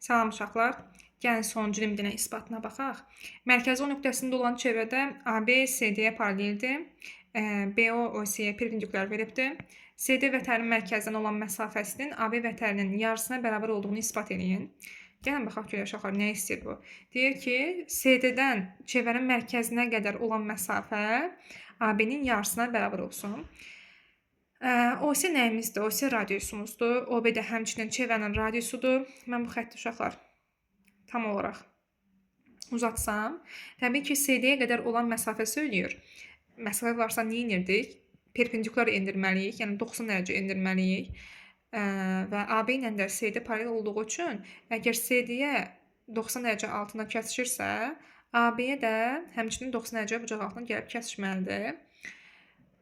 Salam uşaqlar. Gəlin sonuncu limidinin isbatına baxaq. Mərkəzi O nöqtəsində olan çevrədə AB CD-yə paraleldir. BO OC-yə perpendikulyar veribdir. CD vətərinin mərkəzdən olan məsafəsinin AB vətərinin yarısına bərabər olduğunu isbat edin. Gəlin baxaq görək uşaqlar nə istəyir bu? Deyir ki, CD-dən çevrənin mərkəzinə qədər olan məsafə AB-nin yarısına bərabər olsun. OC nəyimizdir? OC radiusumuzdur. OB də həmçinin çevrənin radiusudur. Mən bu xətti uşaqlar tam olaraq uzatsam, təbii ki, CD-yə qədər olan məsafə söylüyor. Məsafə varsa nə edirdik? Perpendikulyar endirməliyik, yəni 90 dərəcə endirməliyik. Və AB ilə də CD paralel olduğu üçün, əgər CD-yə 90 dərəcə altına kəsişirsə, AB-yə də həmçinin 90 dərəcə bucaq altına gəlib kəsişməlidir.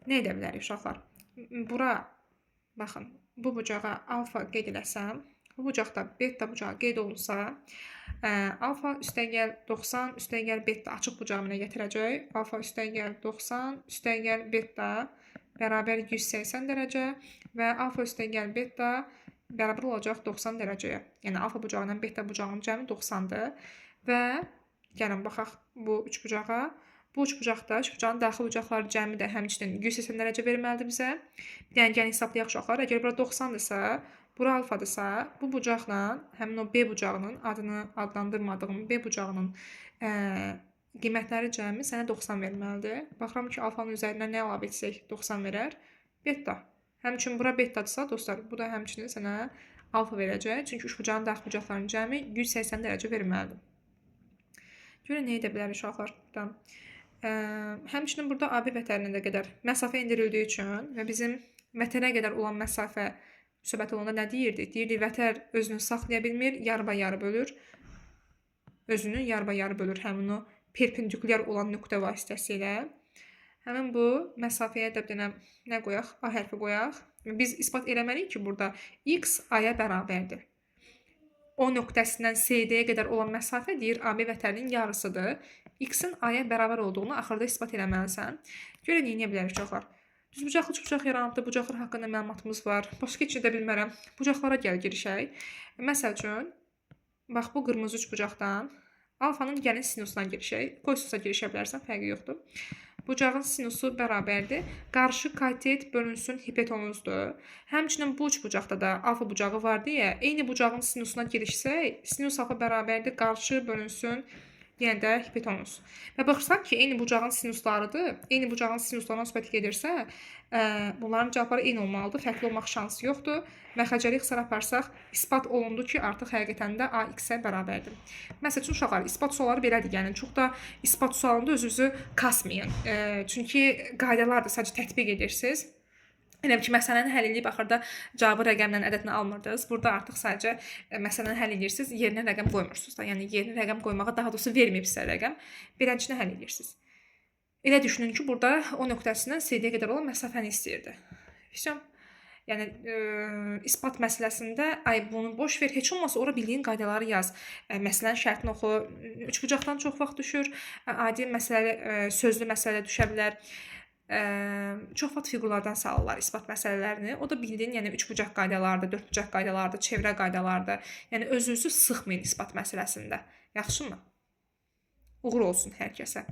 Nə edə bilərik uşaqlar? Bura, baxın, bu bucağa alfa qeyd eləsəm, bu bucaqda beta bucağı qeyd olunsa, alfa üstəgəl 90 üstəgəl beta açıq bucağına gətirəcək. Alfa üstəgəl 90 üstəgəl beta bərabər 180 dərəcə və alfa üstəgəl beta bərabər olacaq 90 dərəcəyə. Yəni alfa bucağı ilə beta bucağının cəmi 90-dır və gəlin baxaq bu üç bucağa. Bu üç bucaqda, üç bucağın daxil bucaqları cəmi də həmçinin 180 dərəcə verməlidir bizə. Yəni hesablayaq uşaqlar. Əgər bura 90-dırsa, bura alfadırsa, bu bucaqla həmin o B bucağının adını adlandırmadığım B bucağının qiymətləri cəmi sənə 90 verməlidir. Baxıram ki, alfanın üzərinə nə əlavə etsək 90 verər? Beta. Həmçinin bura betadırsa, dostlar, bu da həmçinin sənə alfa verəcək. Çünki üç bucağın daxil bucaqlarının cəmi 180 dərəcə verməlidir. Görə nə edə bilərik uşaqlar? Həmçinin burada AB vətərinə də qədər məsafə endirildiyi üçün və bizim vətərə qədər olan məsafə söhbət olanda nə deyirdik? Deyirdik, vətər özünü saxlaya bilmir, yarba-yarı bölür. Özünü yarba-yarı bölür həmin o perpendikulyar olan nöqtə vasitəsilə. Həmin bu məsafəyə də bir dənə nə qoyaq? A hərfi qoyaq. Biz isbat eləməliyik ki, burada x A-ya bərabərdir. O nöqtəsindən CD-yə qədər olan məsafə deyir AB vətərinin yarısıdır. X-in A-ya bərabər olduğunu axırda isbat eləməlisən. Görə nə edə bilərik uşaqlar? Düzbucaqlı üçbucaq yaranıbdır. Bucaqlar haqqında məlumatımız var. Başqa heç edə bilmərəm. Bucaqlara gəl girişək. Məsəl üçün, bax bu qırmızı üçbucaqdan alfanın gəlin sinusuna girişək. Kosinus'a girişə bilərsən, fərqi yoxdur. Bucağın sinusu bərabərdir. Qarşı katet bölünsün hipotenuzdur. Həmçinin bu üçbucaqda da alfa bucağı var deyə, eyni bucağın sinusuna girişsək, sinus alfa bərabərdir. Qarşı bölünsün yenə də hipotenuz. Və baxırsaq ki, eyni bucağın sinuslarıdır. Eyni bucağın sinuslarına söhbət gedirsə, bunların cavabları eyni olmalıdır. Fərqli olmaq şansı yoxdur. Məxəcəli ixtisar aparsaq, isbat olundu ki, artıq həqiqətən də AX-ə bərabərdir. Məsəl üçün, uşaqlar, isbat sualları belədir. Yəni, çox da isbat sualında özünüzü kasmayın. Çünki qaydalardır, sadəcə tətbiq edirsiniz. Elə ki, məsələni həll edib, axırda cavabı rəqəmlə ədədini almırdınız. Burada artıq sadəcə məsələni həll edirsiniz, yerinə rəqəm qoymursunuz da. Yəni, yerinə rəqəm qoymağa daha doğrusu verməyib sizə rəqəm. Beləncini həll edirsiniz. Elə düşünün ki, burada o nöqtəsindən CD-yə qədər olan məsafəni istəyirdi. Fisyon. Yəni, ispat məsələsində, bunu boş ver, heç olmasa ora bildiyin qaydaları yaz. Məsələnin şərtini oxu. Üçbucaqdan çox vaxt düşür. Adi məsələ, sözlü məsələ düşə bilər. Çox vaxt fiqurlardan salırlar ispat məsələlərini. O da bildiyin, yəni üçbucaq qaydalardır, dördbucaq qaydalardır, çevrə qaydalardır. Yəni özünüzü sıxmayın ispat məsələsində. Yaxşımı? Uğur olsun hər kəsə.